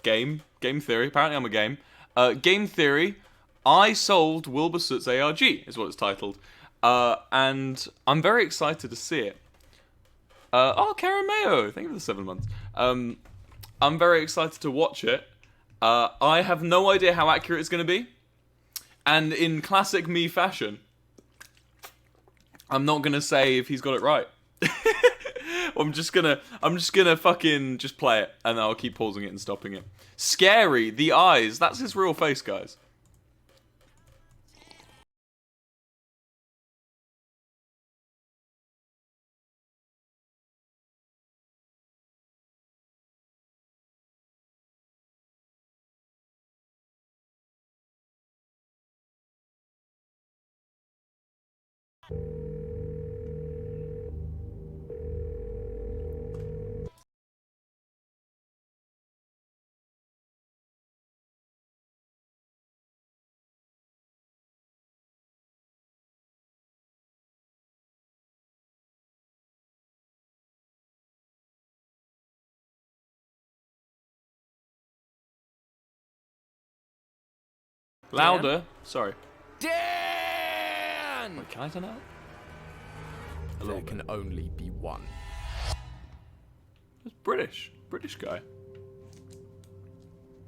Game Theory. Apparently I'm a game. Game Theory. I solved Wilbur Soot's ARG, is what it's titled. And I'm very excited to see it. Karen Mayo, thank you for the 7 months. I'm very excited to watch it. I have no idea how accurate it's going to be. And in classic me fashion, I'm not going to say if he's got it right. I'm just gonna fucking just play it, and I'll keep pausing it and stopping it. Scary, the eyes, that's his real face, guys. Louder. Sorry. Dan! Wait, can I turn that up? There can only be one. It's British guy.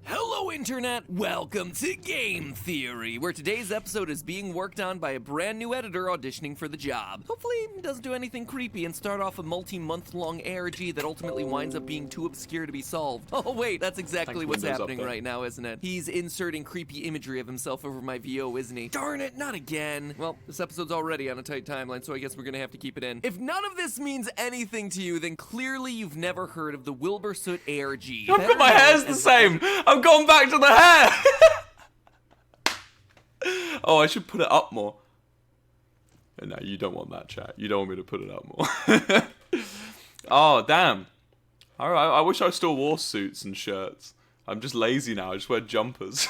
Hello, Internet! Welcome to Game Theory, where today's episode is being worked on by a brand new editor auditioning for the job. Hopefully, he doesn't do anything creepy and start off a multi-month-long ARG that ultimately winds up being too obscure to be solved. Oh, wait, that's exactly what's happening right now, isn't it? He's inserting creepy imagery of himself over my VO, isn't he? Darn it, not again. Well, this episode's already on a tight timeline, so I guess we're gonna have to keep it in. If none of this means anything to you, then clearly you've never heard of the Wilbur Soot ARG. I've got my hair's the same! I've gone back to the hair! Oh, I should put it up more. No, you don't want that, chat. You don't want me to put it up more. Oh, damn. Alright, I wish I still wore suits and shirts. I'm just lazy now, I just wear jumpers.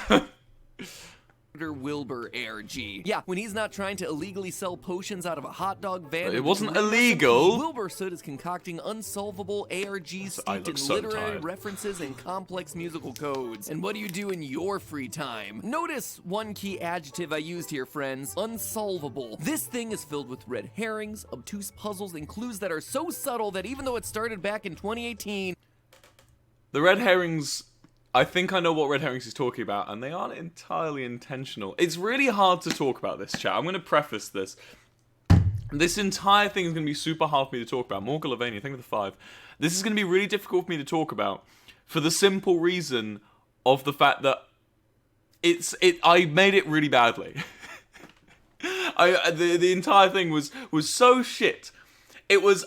Wilbur ARG. Yeah, when he's not trying to illegally sell potions out of a hot dog van. It wasn't illegal. Wilbur Soot is concocting unsolvable ARGs steeped in literary references and complex musical codes. And what do you do in your free time? Notice one key adjective I used here, friends. Unsolvable. This thing is filled with red herrings, obtuse puzzles, and clues that are so subtle that even though it started back in 2018... The red herrings... I think I know what red herrings he's talking about, and they aren't entirely intentional. It's really hard to talk about this, chat. I'm going to preface this. This entire thing is going to be super hard for me to talk about. Morgan Lavania, thank you for the 5. This is going to be really difficult for me to talk about for the simple reason of the fact that I made it really badly. The entire thing was so shit. It was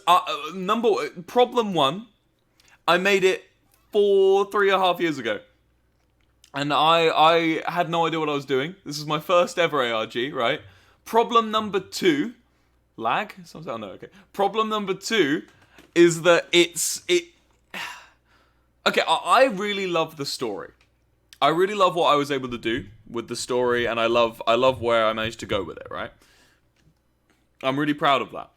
problem 1. I made it 3.5 years ago, and I had no idea what I was doing. This is my first ever ARG, right? Problem number 2, lag. Oh no, okay. Problem number 2 is that okay. I really love the story. I really love what I was able to do with the story, and I love where I managed to go with it. Right? I'm really proud of that.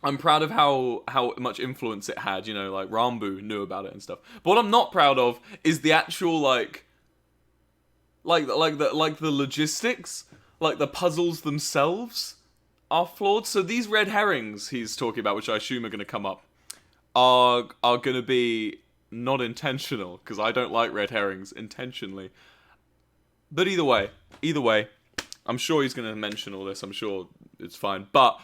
I'm proud of how much influence it had, you know, like Rambu knew about it and stuff. But what I'm not proud of is the actual like the logistics, like the puzzles themselves are flawed. So these red herrings he's talking about, which I assume are going to come up, are going to be not intentional, because I don't like red herrings intentionally. But either way, I'm sure he's going to mention all this. I'm sure it's fine. But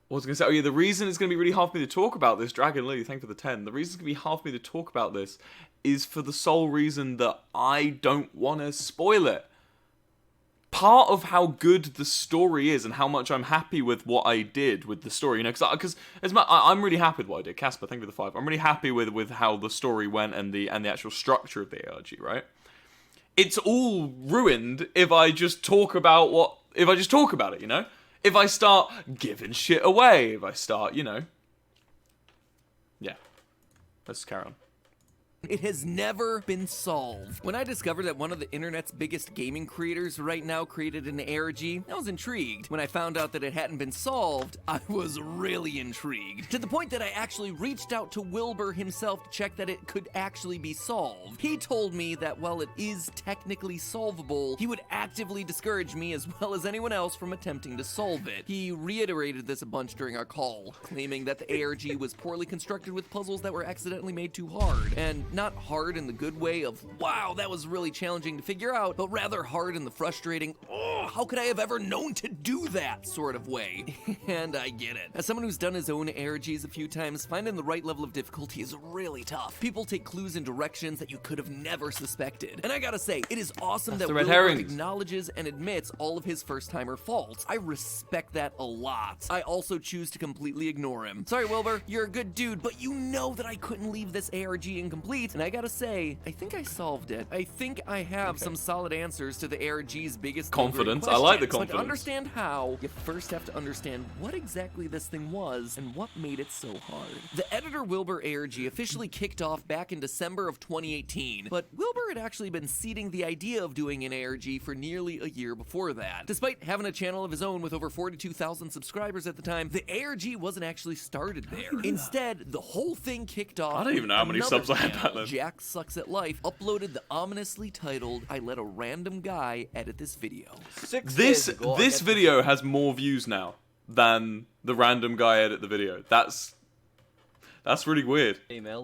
what was I going to say? Oh yeah, the reason it's going to be really hard for me to talk about this, Dragon Lily, thank you for the 10. The reason it's going to be hard for me to talk about this is for the sole reason that I don't want to spoil it. Part of how good the story is and how much I'm happy with what I did with the story, you know, because I'm really happy with what I did. Casper, thank you for the 5. I'm really happy with how the story went and the actual structure of the ARG, right? It's all ruined if I just talk about it, you know? If I start giving shit away, if I start, you know. Yeah. Let's carry on. It has never been solved. When I discovered that one of the internet's biggest gaming creators right now created an ARG, I was intrigued. When I found out that it hadn't been solved, I was really intrigued. To the point that I actually reached out to Wilbur himself to check that it could actually be solved. He told me that while it is technically solvable, he would actively discourage me as well as anyone else from attempting to solve it. He reiterated this a bunch during our call, claiming that the ARG was poorly constructed with puzzles that were accidentally made too hard. And not hard in the good way of, wow, that was really challenging to figure out, but rather hard in the frustrating, oh, how could I have ever known to do that sort of way. And I get it. As someone who's done his own ARGs a few times, finding the right level of difficulty is really tough. People take clues in directions that you could have never suspected. And I gotta say, it is awesome that Wilbur acknowledges and admits all of his first-timer faults. I respect that a lot. I also choose to completely ignore him. Sorry, Wilbur, you're a good dude, but you know that I couldn't leave this ARG incomplete. And I gotta say, I think I solved it. I think I have some solid answers to the ARG's biggest confidence. I like the confidence. But to understand how, you first have to understand what exactly this thing was and what made it so hard. The Editor Wilbur ARG officially kicked off back in December of 2018, but Wilbur had actually been seeding the idea of doing an ARG for nearly a year before that. Despite having a channel of his own with over 42,000 subscribers at the time, the ARG wasn't actually started there. Instead, the whole thing kicked off. I don't even know how many subs I had back then. Jack Sucks at Life uploaded the ominously titled "I let a random guy edit this video." This video has more views now than the random guy edit the video. That's really weird.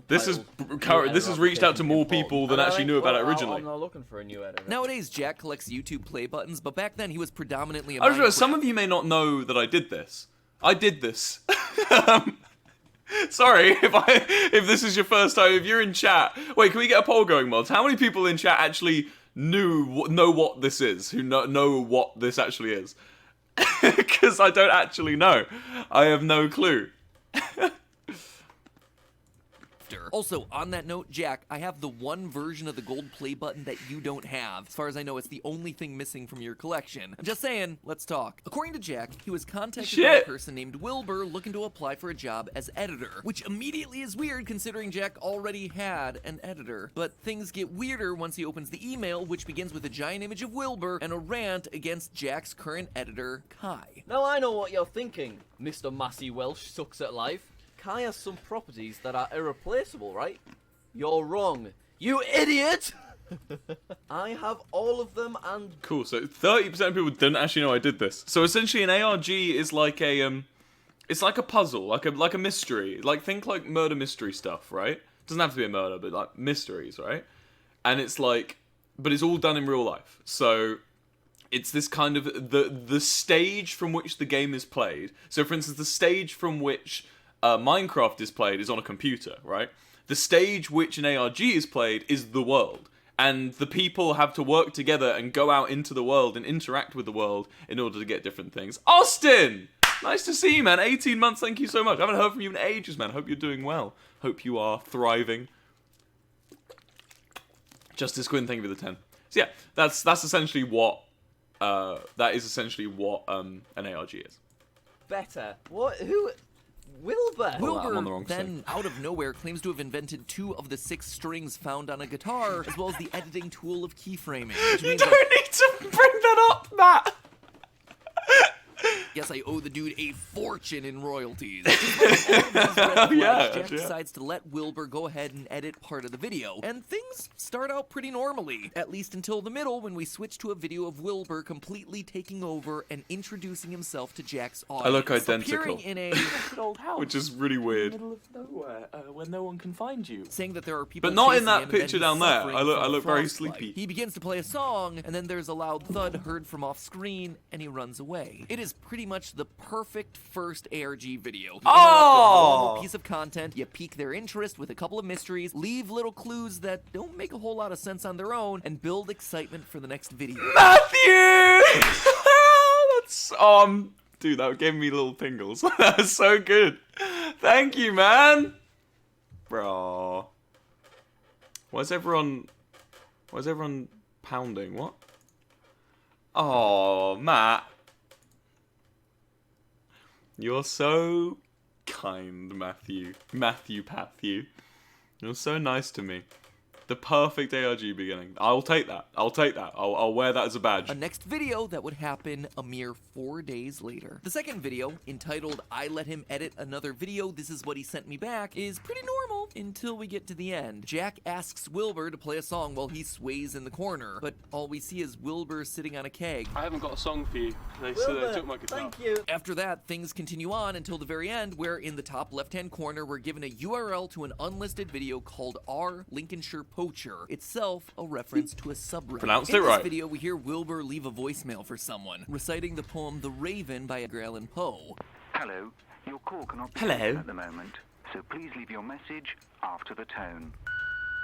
This has reached out to more people than actually knew about it originally. I'm not looking for a new editor. Nowadays, Jack collects YouTube play buttons, but back then he was predominantly a I just realized some of you may not know that I did this. I did this. Sorry if this is your first time. If you're in chat, wait, can we get a poll going, mods? How many people in chat actually know what this is? Who know what this actually is? Because I don't actually know. I have no clue. Also, on that note, Jack, I have the one version of the gold play button that you don't have. As far as I know, it's the only thing missing from your collection. I'm just saying, let's talk. According to Jack, he was contacted by a person named Wilbur looking to apply for a job as editor, which immediately is weird considering Jack already had an editor. But things get weirder once he opens the email, which begins with a giant image of Wilbur and a rant against Jack's current editor, Kai. Now I know what you're thinking, Mr. Massey Welsh Sucks at Life. Kai has some properties that are irreplaceable, right? You're wrong. You idiot! I have all of them and... Cool, so 30% of people didn't actually know I did this. So essentially an ARG is like a, it's like a puzzle, like a mystery. Like, think like murder mystery stuff, right? Doesn't have to be a murder, but like mysteries, right? And it's like, but it's all done in real life. So it's this kind of, the stage from which the game is played. So for instance, the stage from which Minecraft is played is on a computer, right? The stage which an ARG is played is the world. And the people have to work together and go out into the world and interact with the world in order to get different things. Austin! Nice to see you, man. 18 months, thank you so much. I haven't heard from you in ages, man. Hope you're doing well. Hope you are thriving. Justice Quinn, thank you for the 10. So yeah, that's essentially what, that is essentially what an ARG is. Better. What? Who? Wilbur! Wilbur then, out of nowhere, claims to have invented 2 of the 6 strings found on a guitar, as well as the editing tool of keyframing. You don't need to bring that up, Matt! Yes, I owe the dude a fortune in royalties. Jack decides to let Wilbur go ahead and edit part of the video, and things start out pretty normally, at least until the middle when we switch to a video of Wilbur completely taking over and introducing himself to Jack's audience. I look identical. Appearing in a old house, which is really weird. in the middle of nowhere, where no one can find you. Saying that there are people, but not in chasing that him picture and down there. suffering I look from very frostbite. sleepy. He begins to play a song, and then there's a loud thud heard from off screen, and he runs away. It is pretty much the perfect first ARG video. You interrupt a normal piece of content, you pique their interest with a couple of mysteries, leave little clues that don't make a whole lot of sense on their own, and build excitement for the next video. Matthew! That's dude, that gave me little tingles. That was so good. Thank you, man. Bro. Why is everyone pounding? What? Oh, Matt. You're so kind, Matthew. Matthew. You're so nice to me. The perfect ARG beginning. I'll take that. I'll wear that as a badge. A next video that would happen a mere 4 days later. The second video, entitled I Let Him Edit Another Video, This Is What He Sent Me Back, is pretty normal until we get to the end. Jack asks Wilbur to play a song while he sways in the corner, but all we see is Wilbur sitting on a keg. I haven't got a song for you. They said I took my guitar. Thank you. After that, things continue on until the very end, where in the top left-hand corner, we're given a URL to an unlisted video called R. Lincolnshire Poacher, itself a reference to a subreddit. Pronounced in it right. this video, we hear Wilbur leave a voicemail for someone, reciting the poem The Raven by Edgar Allan Poe. Hello, your call cannot be Hello. taken at the moment, so please leave your message after the tone.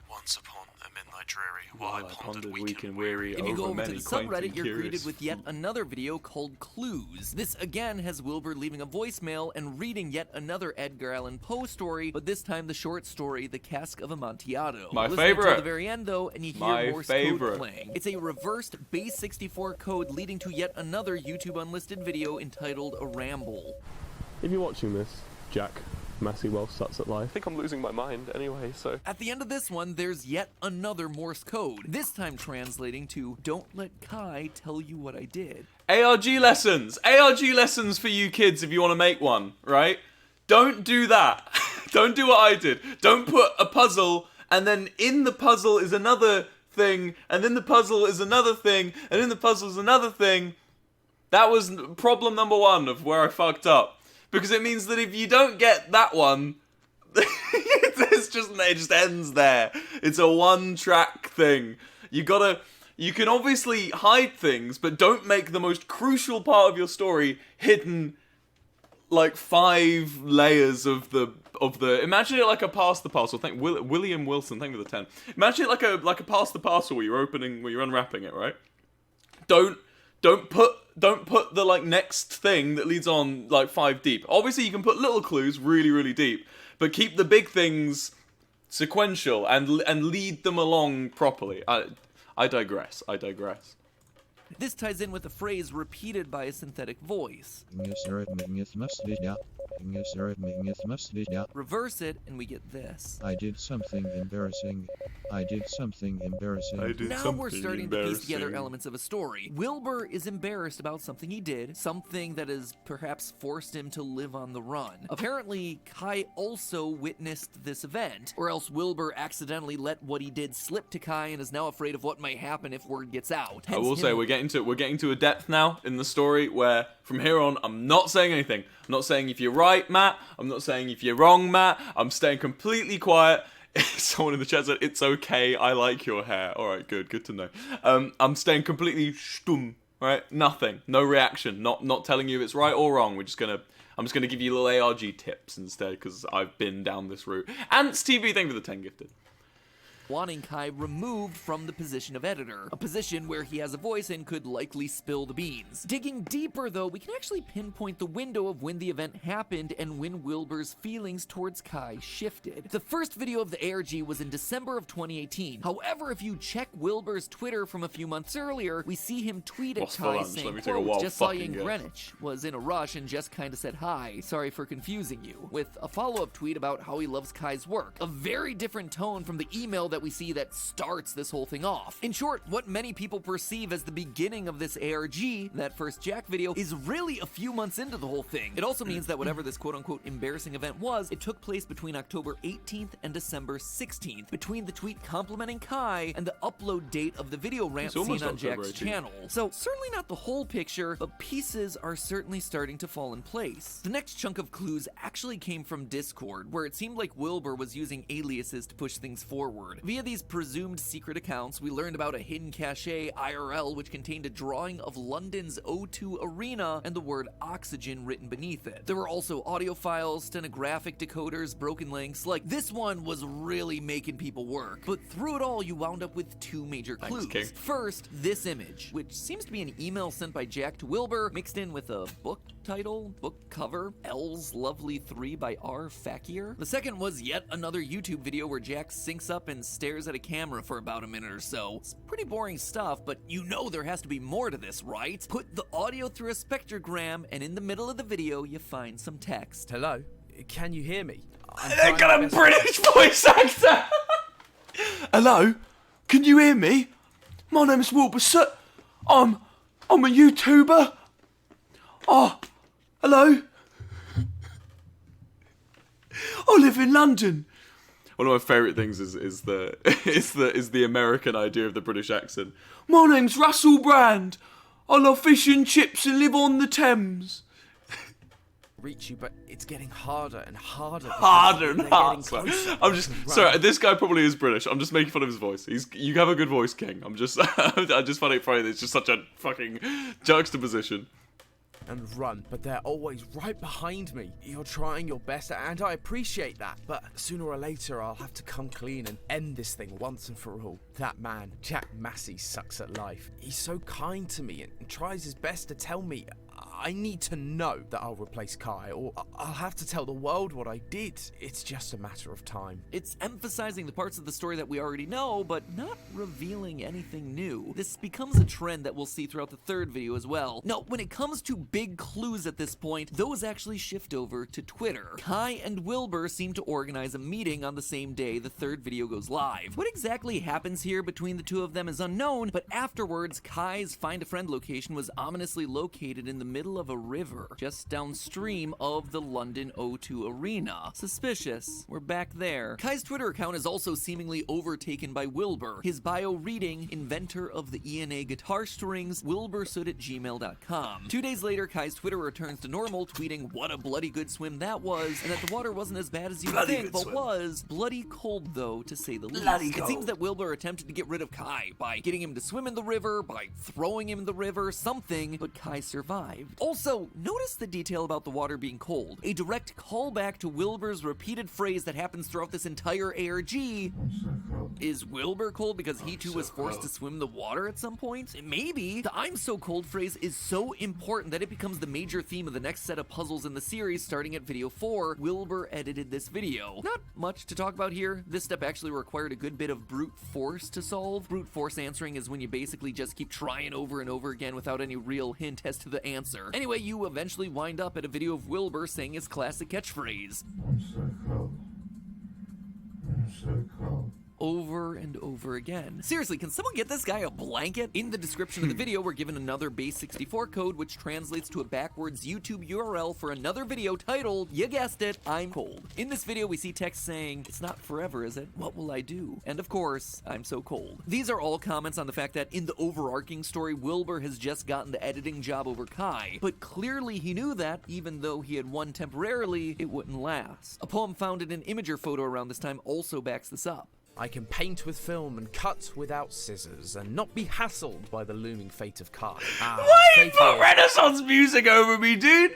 Once upon a midnight dreary, While I pondered weak and weary If you go over over to many the quaint subreddit, and you're greeted curious. with yet another video called Clues. This again has Wilbur leaving a voicemail and reading yet another Edgar Allan Poe story, but this time the short story, The Cask of Amontillado. My Listen favorite. until the very end though, and you hear My Morse favorite. code playing. It's a reversed base 64 code leading to yet another YouTube unlisted video entitled A Ramble. If you're watching this, Jack, Massey Welsh sucks at I life. think I'm losing my mind anyway, so. At the end of this one, there's yet another Morse code, this time translating to Don't let Kai tell you what I did. ARG lessons! ARG lessons for you kids if you want to make one, right? Don't do that. Don't do what I did. Don't put a puzzle and then in the puzzle is another thing, and then the puzzle is another thing, and in the puzzle is another thing. That was problem number one of where I fucked up. Because it means that if you don't get that one, it just ends there. It's a one-track thing. You can obviously hide things, but don't make the most crucial part of your story hidden like 5 layers of the. Imagine it like a pass the parcel. Thank William Wilson. Thank you for the 10. Imagine it like a pass the parcel where you're unwrapping it, right? Don't put the like next thing that leads on like 5 deep. Obviously you can put little clues really, really deep, but keep the big things sequential and lead them along properly. I digress. This ties in with a phrase repeated by a synthetic voice. Reverse it, and we get this. I did something embarrassing. Now we're starting to piece together elements of a story. Wilbur is embarrassed about something he did, something that has perhaps forced him to live on the run. Apparently, Kai also witnessed this event, or else Wilbur accidentally let what he did slip to Kai and is now afraid of what might happen if word gets out. I will say we're getting to a depth now in the story where from here on I'm not saying anything. I'm not saying if you're right, Matt. I'm not saying if you're wrong, Matt. I'm staying completely quiet. Someone in the chat said, it's okay, I like your hair. Alright, good to know. I'm staying completely stumm, right? Nothing. No reaction. Not telling you if it's right or wrong. I'm just gonna give you little ARG tips instead, because I've been down this route. Ants TV, thank you for the 10 gifted. Wanting Kai removed from the position of editor, a position where he has a voice and could likely spill the beans. Digging deeper though, we can actually pinpoint the window of when the event happened and when Wilbur's feelings towards Kai shifted. The first video of the ARG was in December of 2018. However, if you check Wilbur's Twitter from a few months earlier, we see him tweet at What's for Kai lunch? saying, Let me take a quote, wild just saw you fucking in guess." Greenwich, was in a rush and just kinda said hi, sorry for confusing you, with a follow-up tweet about how he loves Kai's work. A very different tone from the email that we see that starts this whole thing off. In short, what many people perceive as the beginning of this ARG, that first Jack video, is really a few months into the whole thing. It also means that whatever this quote-unquote embarrassing event was, it took place between October 18th and December 16th, between the tweet complimenting Kai and the upload date of the video rant It's seen almost on October Jack's 18th. channel. So certainly not the whole picture, but pieces are certainly starting to fall in place. The next chunk of clues actually came from Discord, where it seemed like Wilbur was using aliases to push things forward. Via these presumed secret accounts, we learned about a hidden cache IRL which contained a drawing of London's O2 Arena and the word oxygen written beneath it. There were also audio files, stenographic decoders, broken links. Like, this one was really making people work. But through it all, you wound up with 2 major clues. King. First, this image, which seems to be an email sent by Jack to Wilbur, mixed in with a book title, book cover, L's Lovely 3 by R. Fakir. The second was yet another YouTube video where Jack syncs up and stares at a camera for about a minute or so. It's pretty boring stuff, but you know there has to be more to this, right? Put the audio through a spectrogram, and in the middle of the video, you find some text. Hello? Can you hear me? They got a British voice actor! Hello? Can you hear me? My name's Wilbur Soot. I'm a YouTuber. Oh, hello? I live in London. One of my favourite things is the American idea of the British accent. My name's Russell Brand. I love fish and chips and live on the Thames. Reach you, but it's getting harder and harder. Harder and They're harder. getting closer. I'm just sorry. This guy probably is British. I'm just making fun of his voice. You have a good voice, King. I just find it funny. That it's just such a fucking juxtaposition. And run, but they're always right behind me. You're trying your best, and I appreciate that. But sooner or later, I'll have to come clean and end this thing once and for all. That man, Jack Massey, sucks at life. He's so kind to me and tries his best to tell me I need to know that I'll replace Kai, or I'll have to tell the world what I did. It's just a matter of time. It's emphasizing the parts of the story that we already know, but not revealing anything new. This becomes a trend that we'll see throughout the third video as well. Now, when it comes to big clues at this point, those actually shift over to Twitter. Kai and Wilbur seem to organize a meeting on the same day the third video goes live. What exactly happens here between the two of them is unknown, but afterwards, Kai's Find a Friend location was ominously located in the middle of a river, just downstream of the London O2 Arena. Suspicious. We're back there. Kai's Twitter account is also seemingly overtaken by Wilbur. His bio reading, inventor of the ENA guitar strings, wilbursoot@gmail.com. 2 days later, Kai's Twitter returns to normal, tweeting what a bloody good swim that was, and that the water wasn't as bad as you would think, but was bloody cold though, to say the least. It seems that Wilbur attempted to get rid of Kai by getting him to swim in the river, by throwing him in the river, something, but Kai survived. Also, notice the detail about the water being cold. A direct callback to Wilbur's repeated phrase that happens throughout this entire ARG. Is Wilbur cold because he too was forced to swim the water at some point? Maybe. The I'm so cold phrase is so important that it becomes the major theme of the next set of puzzles in the series starting at video 4. Wilbur edited this video. Not much to talk about here. This step actually required a good bit of brute force to solve. Brute force answering is when you basically just keep trying over and over again without any real hint as to the answer. Anyway, you eventually wind up at a video of Wilbur saying his classic catchphrase. Over and over again. Seriously, can someone get this guy a blanket? In the description of the video, we're given another base 64 code, which translates to a backwards YouTube URL for another video titled, you guessed it, I'm cold. In this video, we see text saying, it's not forever, is it? What will I do? And of course, I'm so cold. These are all comments on the fact that in the overarching story, Wilbur has just gotten the editing job over Kai, but clearly he knew that, even though he had won temporarily, it wouldn't last. A poem found in an Imager photo around this time also backs this up. I can paint with film and cut without scissors and not be hassled by the looming fate of Kai. Why you put Renaissance music over me, dude?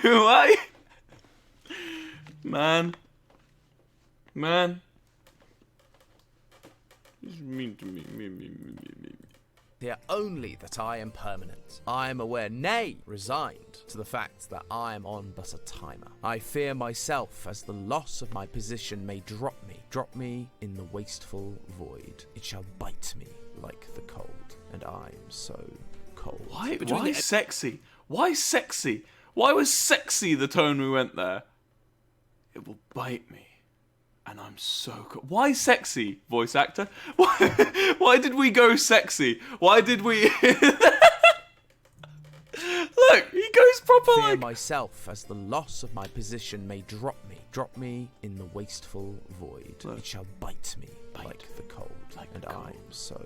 Why? Man. It's mean to me. Fear only that I am permanent. I am aware, nay, resigned, to the fact that I am on but a timer. I fear myself as the loss of my position may drop me in the wasteful void. It shall bite me like the cold, and I'm so cold. Why sexy? Why sexy? Why was sexy the tone we went there? It will bite me. And I'm so cool. Why sexy, voice actor? Why did we go sexy? Why did we... Look, he goes proper Fear like... myself as the loss of my position may drop me in the wasteful void. Look. It shall bite me like the cold, and I'm so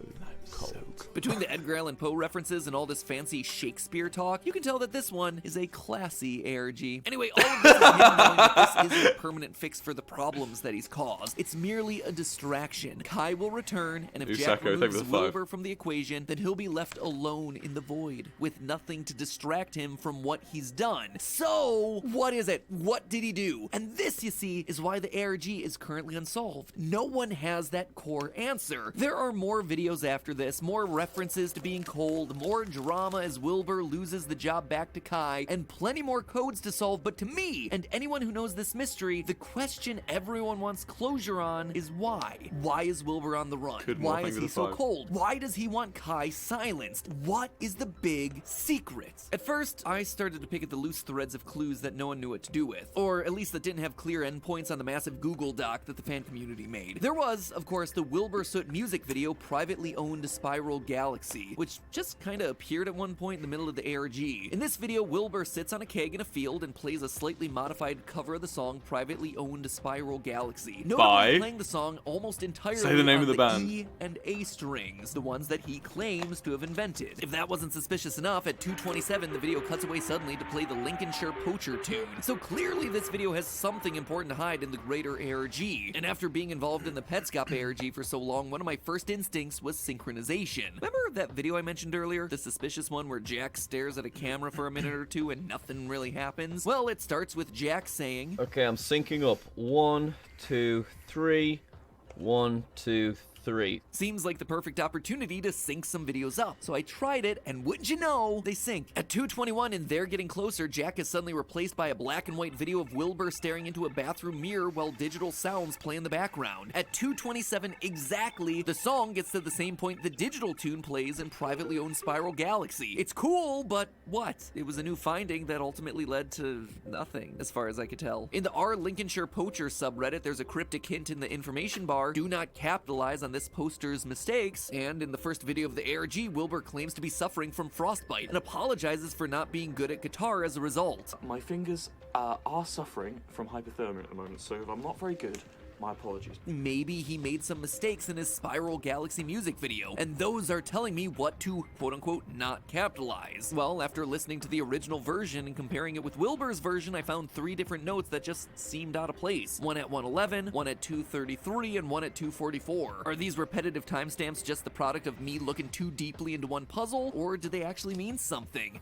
cold. Between the Edgar Allan Poe references and all this fancy Shakespeare talk, you can tell that this one is a classy ARG. Anyway, all of this is him knowing that this isn't a permanent fix for the problems that he's caused. It's merely a distraction. Kai will return, and if Jack removes Wilbur from the equation, then he'll be left alone in the void, with nothing to distract him from what he's done. So, what is it? What did he do? And this, you see, is why the ARG is currently unsolved. No one has that core answer. answer. There are more videos after this, more references to being cold, more drama as Wilbur loses the job back to Kai, and plenty more codes to solve. But to me, and anyone who knows this mystery, the question everyone wants closure on is why? Why is Wilbur on the run? Why is he so cold? Why does he want Kai silenced? What is the big secret? At first, I started to pick at the loose threads of clues that no one knew what to do with, or at least that didn't have clear endpoints on the massive Google Doc that the fan community made. There was, of course, the Wilbur Soot music video, Privately Owned Spiral Galaxy, which just kinda appeared at one point in the middle of the ARG. In this video, Wilbur sits on a keg in a field and plays a slightly modified cover of the song Privately Owned Spiral Galaxy. Notably playing the song almost entirely Say the name on of the band. E and A strings, the ones that he claims to have invented. If that wasn't suspicious enough, at 2:27 the video cuts away suddenly to play the Lincolnshire Poacher tune. So clearly this video has something important to hide in the greater ARG. And after being involved in the Petscop ARG for so long, one of my first instincts was synchronization. Remember that video I mentioned earlier? The suspicious one where Jack stares at a camera for a minute or two and nothing really happens? Well, it starts with Jack saying, Okay, I'm syncing up. 1, 2, 3. 1, 2, 3. Seems like the perfect opportunity to sync some videos up. So I tried it, and wouldn't you know, they sync. At 2:21 and they're getting closer, Jack is suddenly replaced by a black and white video of Wilbur staring into a bathroom mirror while digital sounds play in the background. At 2:27 exactly, the song gets to the same point the digital tune plays in Privately Owned Spiral Galaxy. It's cool, but what? It was a new finding that ultimately led to nothing, as far as I could tell. In the R Lincolnshire Poacher subreddit, there's a cryptic hint in the information bar, do not capitalize on this poster's mistakes, and in the first video of the ARG, Wilbur claims to be suffering from frostbite and apologizes for not being good at guitar as a result. My fingers are suffering from hypothermia at the moment, so if I'm not very good, my apologies. Maybe he made some mistakes in his Spiral Galaxy music video, and those are telling me what to quote-unquote not capitalize. Well, after listening to the original version and comparing it with Wilbur's version, I found 3 different notes that just seemed out of place. One at 111, one at 233, and one at 244. Are these repetitive timestamps just the product of me looking too deeply into one puzzle, or do they actually mean something?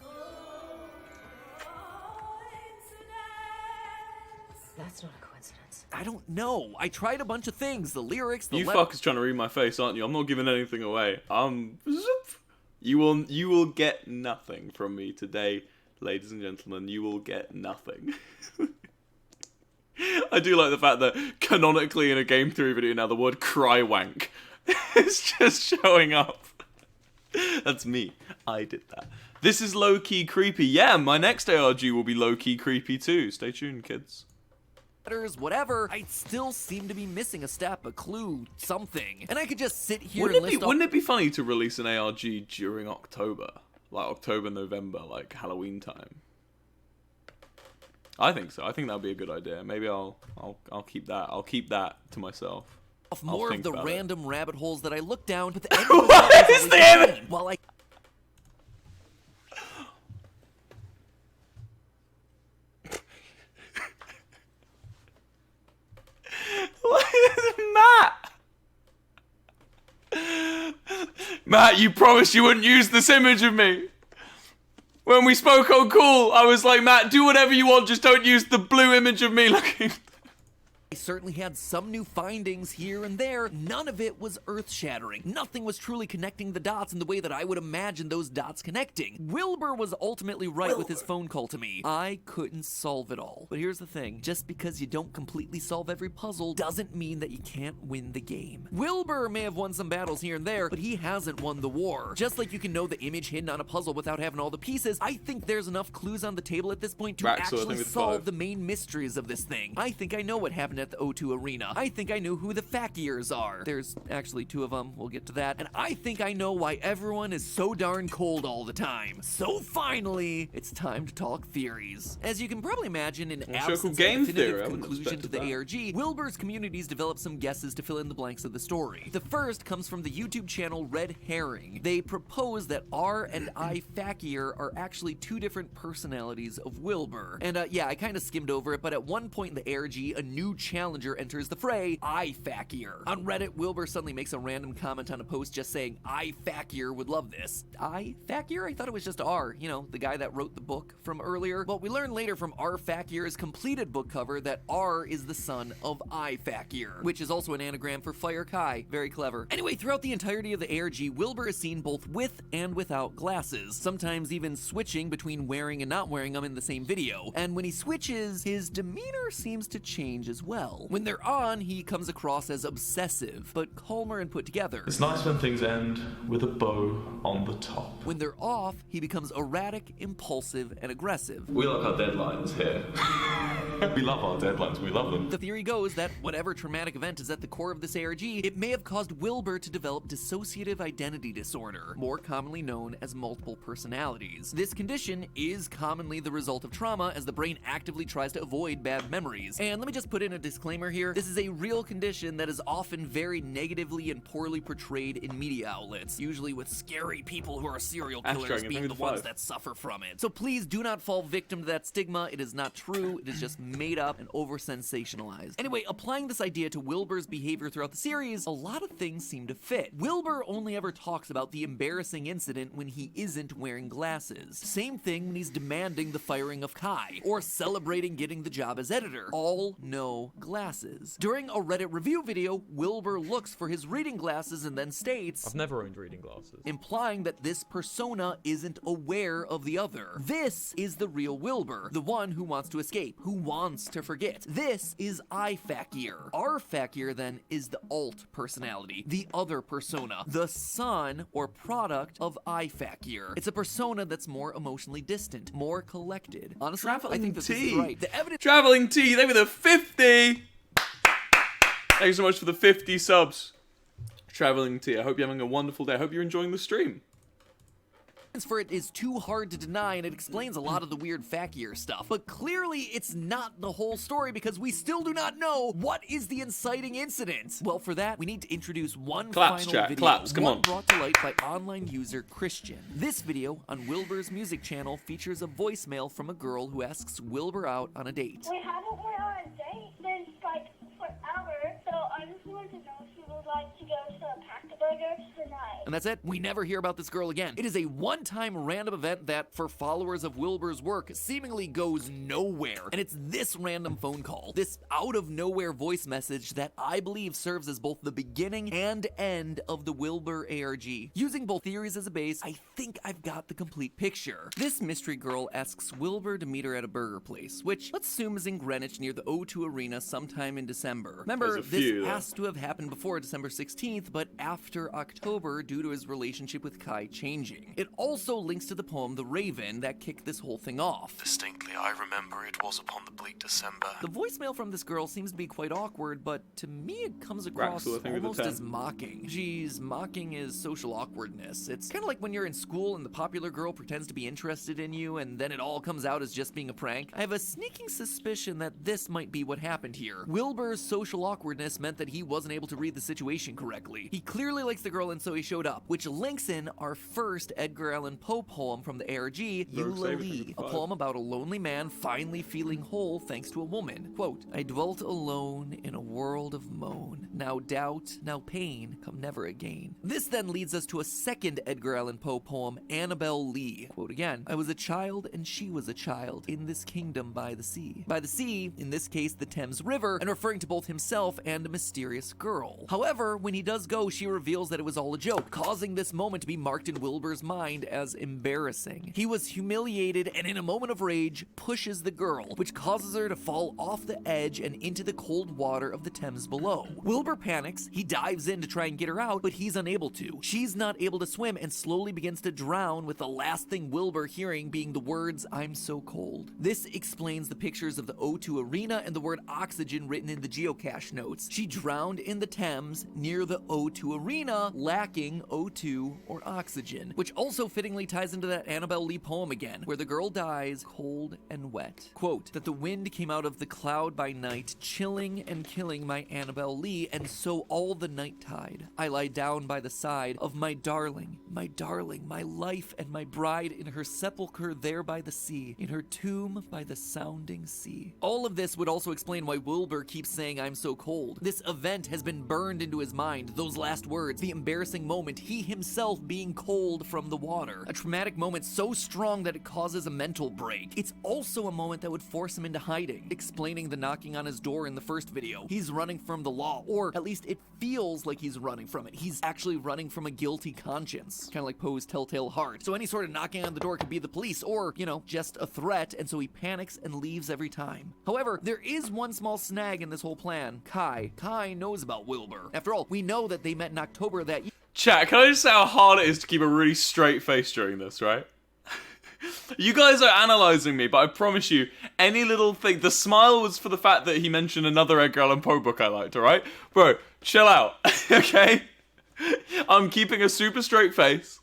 That's not a coincidence. I don't know. I tried a bunch of things. The lyrics, the You fuckers trying to read my face, aren't you? I'm not giving anything away. You will get nothing from me today, ladies and gentlemen. You will get nothing. I do like the fact that canonically in a game theory video now the word cry wank is just showing up. That's me. I did that. This is low-key creepy. Yeah, my next ARG will be low-key creepy too. Stay tuned, kids. Whatever, I still seem to be missing a step, a clue, something. And I could just sit here Wouldn't and it be funny to release an ARG during October? Like October, November, like Halloween time? I think so. I think that'd be a good idea. Maybe I'll keep that. I'll keep that to myself. More of the random rabbit holes that I look down, but the end What is the end? While I Matt, you promised you wouldn't use this image of me. When we spoke on call, I was like, Matt, do whatever you want, just don't use the blue image of me looking... I certainly had some new findings here and there. None of it was earth-shattering. Nothing was truly connecting the dots in the way that I would imagine those dots connecting. Wilbur was ultimately right with his phone call to me. I couldn't solve it all. But here's the thing. Just because you don't completely solve every puzzle doesn't mean that you can't win the game. Wilbur may have won some battles here and there, but he hasn't won the war. Just like you can know the image hidden on a puzzle without having all the pieces, I think there's enough clues on the table at this point to actually solve the main mysteries of this thing. I think I know what happened at the O2 Arena. I think I know who the fakirs are. There's actually 2 of them. We'll get to that. And I think I know why everyone is so darn cold all the time. So finally, it's time to talk theories. As you can probably imagine, in absence of a definitive conclusion to the ARG, Wilbur's communities developed some guesses to fill in the blanks of the story. The first comes from the YouTube channel Red Herring. They propose that R and I Fakir are actually 2 different personalities of Wilbur. And yeah, I kind of skimmed over it, but at one point in the ARG, a new channel challenger enters the fray, I Fakir. On Reddit, Wilbur suddenly makes a random comment on a post just saying, I Fakir would love this. I Fakir? I thought it was just R, you know, the guy that wrote the book from earlier. Well, we learn later from R Fakir's completed book cover that R is the son of I Fakir, which is also an anagram for Fire Kai. Very clever. Anyway, throughout the entirety of the ARG, Wilbur is seen both with and without glasses, sometimes even switching between wearing and not wearing them in the same video. And when he switches, his demeanor seems to change as well. When they're on, he comes across as obsessive, but calmer and put together. It's nice when things end with a bow on the top. When they're off, he becomes erratic, impulsive, and aggressive. We like our deadlines here. We love our deadlines, we love them. The theory goes that whatever traumatic event is at the core of this ARG, it may have caused Wilbur to develop dissociative identity disorder, more commonly known as multiple personalities. This condition is commonly the result of trauma, as the brain actively tries to avoid bad memories. And let me just put in a disclaimer here. This is a real condition that is often very negatively and poorly portrayed in media outlets, usually with scary people who are serial killers being the ones that suffer from it. So please do not fall victim to that stigma. It is not true. It is just made up and over-sensationalized. Anyway, applying this idea to Wilbur's behavior throughout the series, a lot of things seem to fit. Wilbur only ever talks about the embarrassing incident when he isn't wearing glasses. Same thing when he's demanding the firing of Kai, or celebrating getting the job as editor. All no glasses. During a Reddit review video, Wilbur looks for his reading glasses and then states, I've never owned reading glasses. implying that this persona isn't aware of the other. This is the real Wilbur, the one who wants to escape, who wants to forget. This is I Fakir. R Fakir then is the alt personality, the other persona, the son or product of I Fakir. It's a persona that's more emotionally distant, more collected. Honestly, I think this is right. The evidence. Traveling T, they were the 50. Thank you so much for the 50 subs. Traveling T, I hope you're having a wonderful day. I hope you're enjoying the stream. For it is too hard to deny, and it explains a lot of the weird Fakir stuff. But clearly, it's not the whole story, because we still do not know what is the inciting incident. Well, for that, we need to introduce one final video. Claps, come on. Brought to light by online user Christian. This video on Wilbur's music channel features a voicemail from a girl who asks Wilbur out on a date. We haven't went on a date since like forever, so I just wanted to know if you would like to go to Pack-a-Burger tonight. And that's it. We never hear about this girl again. It is a one-time random event that, for followers of Wilbur's work, seemingly goes nowhere. And it's this random phone call, this out-of-nowhere voice message that I believe serves as both the beginning and end of the Wilbur ARG. Using both theories as a base, I think I've got the complete picture. This mystery girl asks Wilbur to meet her at a burger place, which let's assume is in Greenwich near the O2 Arena sometime in December. Remember, this has to have happened before December 16th, but after October due to his relationship with Kai changing. It also links to the poem The Raven that kicked this whole thing off. Distinctly, I remember it was upon the bleak December. The voicemail from this girl seems to be quite awkward, but to me it comes across almost as mocking. She's mocking his social awkwardness. It's kind of like when you're in school and the popular girl pretends to be interested in you and then it all comes out as just being a prank. I have a sneaking suspicion that this might be what happened here. Wilbur's social awkwardness meant that he wasn't able to read the situation correctly. He clearly likes the girl and so he showed up, which links in our first Edgar Allan Poe poem from the ARG, Eulalie, a poem about a lonely man finally feeling whole thanks to a woman. Quote, I dwelt alone in a world of moan. Now doubt, now pain, come never again. This then leads us to a second Edgar Allan Poe poem, Annabel Lee. Quote again, I was a child and she was a child in this kingdom by the sea. By the sea, in this case the Thames River, and referring to both himself and a mysterious girl. However, when he does go, she reveals that it was all a joke, causing this moment to be marked in Wilbur's mind as embarrassing. He was humiliated and in a moment of rage pushes the girl, which causes her to fall off the edge and into the cold water of the Thames below. Wilbur panics, he dives in to try and get her out, but he's unable to. She's not able to swim and slowly begins to drown, with the last thing Wilbur hearing being the words, I'm so cold. This explains the pictures of the O2 Arena and the word oxygen written in the geocache notes. She drowned in the Thames near the O2 Arena, lacking O2 or oxygen, which also fittingly ties into that Annabel Lee poem again, where the girl dies cold and wet. Quote, that the wind came out of the cloud by night, chilling and killing my Annabel Lee, and so all the night tide I lie down by the side of my darling, my darling, my life, and my bride in her sepulchre there by the sea, in her tomb by the sounding sea. All of this would also explain why Wilbur keeps saying I'm so cold. This event has been burned into his mind, those last words, the embarrassing moment, he himself being cold from the water. A traumatic moment so strong that it causes a mental break. It's also a moment that would force him into hiding, explaining the knocking on his door in the first video. He's running from the law, or at least it feels like he's running from it. He's actually running from a guilty conscience, kind of like Poe's telltale heart. So any sort of knocking on the door could be the police, or, you know, just a threat, and so he panics and leaves every time. However, there is one small snag in this whole plan. Kai. Kai knows about Wilbur. After all, we know that they met in October that year. Chat, can I just say how hard it is to keep a really straight face during this, right? You guys are analysing me, but I promise you, any little thing... The smile was for the fact that he mentioned another Edgar Allan Poe book I liked, alright? Bro, chill out, okay? I'm keeping a super straight face.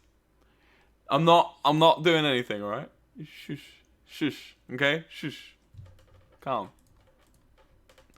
I'm not doing anything, alright? Shush. Shush, okay? Shush. Calm.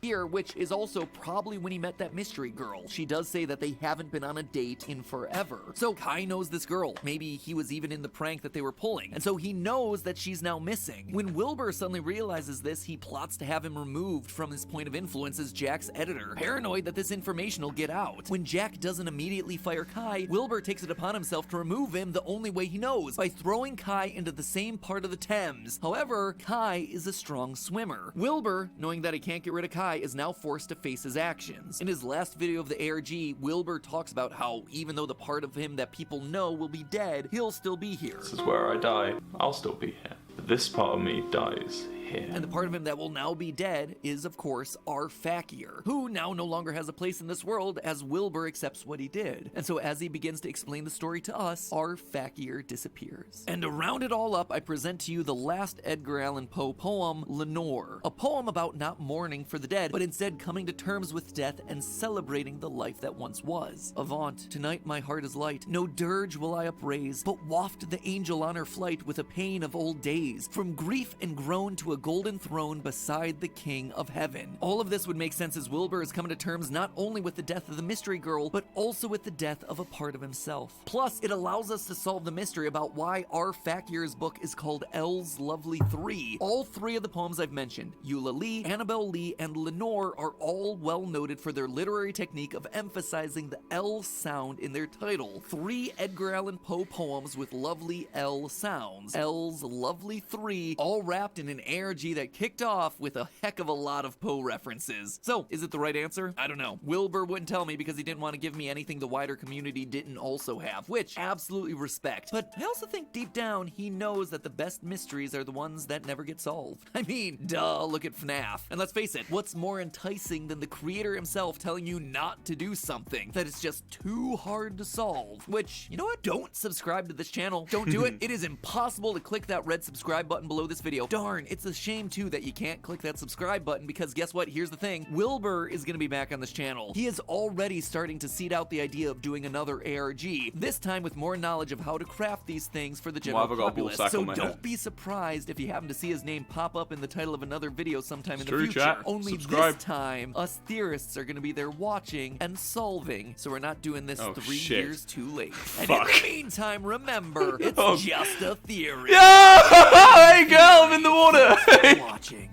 Here, which is also probably when he met that mystery girl. She does say that they haven't been on a date in forever. So Kai knows this girl. Maybe he was even in the prank that they were pulling. And so he knows that she's now missing. When Wilbur suddenly realizes this, he plots to have him removed from his point of influence as Jack's editor, paranoid that this information will get out. When Jack doesn't immediately fire Kai, Wilbur takes it upon himself to remove him the only way he knows, by throwing Kai into the same part of the Thames. However, Kai is a strong swimmer. Wilbur, knowing that he can't get rid of Kai, is now forced to face his actions. In his last video of the ARG, Wilbur talks about how even though the part of him that people know will be dead, he'll still be here. This is where I die. I'll still be here. But this part of me dies here. And the part of him that will now be dead is, of course, our Fakir, who now no longer has a place in this world as Wilbur accepts what he did. And so as he begins to explain the story to us, our Fakir disappears. And to round it all up, I present to you the last Edgar Allan Poe poem, Lenore. A poem about not mourning for the dead, but instead coming to terms with death and celebrating the life that once was. Avaunt, tonight my heart is light, no dirge will I upraise, but waft the angel on her flight with a pain of old days. From grief and groan to a golden throne beside the King of Heaven. All of this would make sense as Wilbur is coming to terms not only with the death of the mystery girl, but also with the death of a part of himself. Plus, it allows us to solve the mystery about why our Fakir's book is called L's Lovely Three. All three of the poems I've mentioned, Eulalie, Annabel Lee, and Lenore, are all well noted for their literary technique of emphasizing the L sound in their title. 3 Edgar Allan Poe poems with lovely L sounds. L's Lovely Three, all wrapped in an ARG that kicked off with a heck of a lot of Poe references. So, is it the right answer? I don't know. Wilbur wouldn't tell me because he didn't want to give me anything the wider community didn't also have, which absolutely respect. But I also think deep down he knows that the best mysteries are the ones that never get solved. I mean, duh, look at FNAF. And let's face it, what's more enticing than the creator himself telling you not to do something that is just too hard to solve? Which, you know what? Don't subscribe to this channel. Don't do it. It is impossible to click that red subscribe button below this video. Darn, it's a shame too that you can't click that subscribe button because guess what? Here's the thing. Wilbur is going to be back on this channel. He is already starting to seed out the idea of doing another ARG, this time with more knowledge of how to craft these things for the general populace. So don't be surprised if you happen to see his name pop up in the title of another video sometime in the future. Chat. Only Subscribe. this time, us theorists are going to be there watching and solving, so we're not doing this 3 years too late. And in the meantime, remember, it's just a theory. Hey girl, I'm in the water. Watching.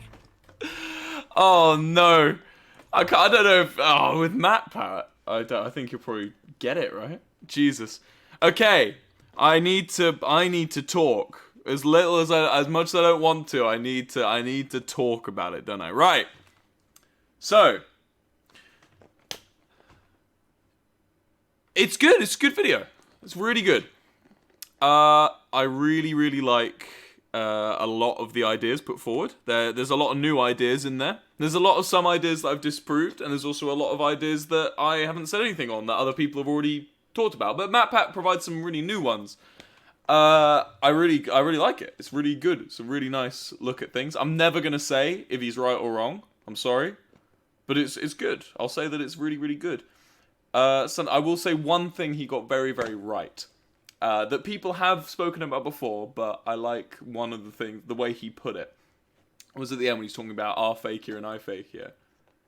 Oh no, I don't know if with Matt Parrot, I think you'll probably get it right. Jesus. Okay, I need to talk as little as much as I don't want to. I need to talk about it, don't I? Right. So it's good. It's a good video. It's really good. I really like a lot of the ideas put forward. There's a lot of new ideas in there. There's a lot of some ideas that I've disproved, and there's also a lot of ideas that I haven't said anything on that other people have already talked about. But Matt Pat provides some really new ones. I really like it. It's really good. It's a really nice look at things. I'm never gonna say if he's right or wrong. I'm sorry, but it's good. I'll say that it's really good. So I will say one thing he got very right. That people have spoken about before, but I like one of the things, the way he put it, was at the end when he's talking about our fake here and I fake here.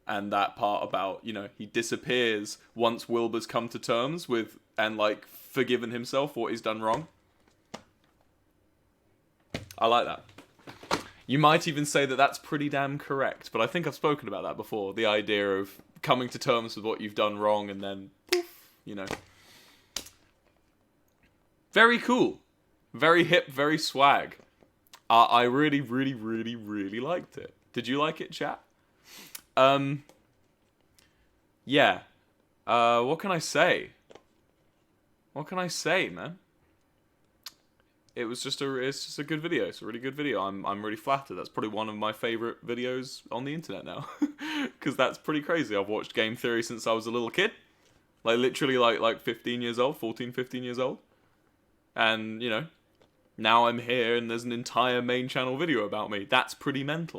And that part about, he disappears once Wilbur's come to terms with and like forgiven himself for what he's done wrong. I like that. You might even say that that's pretty damn correct, but I think I've spoken about that before. The idea of coming to terms with what you've done wrong and then, poof, Very cool. Very hip, very swag. I really, really, really, really liked it. Did you like it, chat? Yeah. What can I say? What can I say, man? It's just a good video. It's a really good video. I'm really flattered. That's probably one of my favorite videos on the internet now, because that's pretty crazy. I've watched game theory since I was a little kid, like literally like 15 years old, 14, 15 years old, and now I'm here and there's an entire main channel video about me. That's pretty mental.